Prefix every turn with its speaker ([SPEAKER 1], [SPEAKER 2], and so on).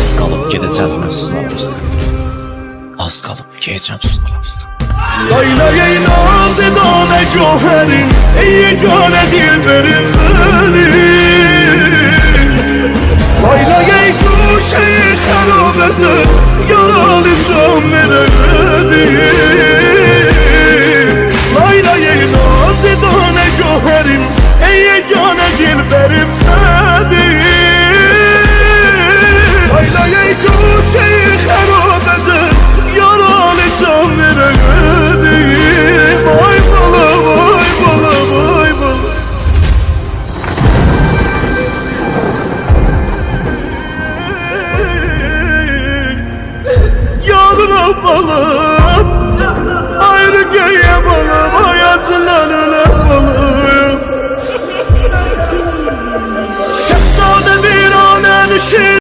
[SPEAKER 1] Az kalıp gedəcəm mən sularımızdan. Az kalıp gedəcəm sularımızdan.
[SPEAKER 2] Layla yayla zedane cöherim, ey yegane dilberim benim. Layla yayla şeyi harabedir, yaralı can veremedim. Layla yayla zedane cöherim, ey yegane dilberim benim. Layla yayla şeyi harabedir, yaralı can veremedim. Vay bala vay bala vay bala. Yarına balım, ayrı göğe balım, hayatından öle balım. Şehzade bir anen şir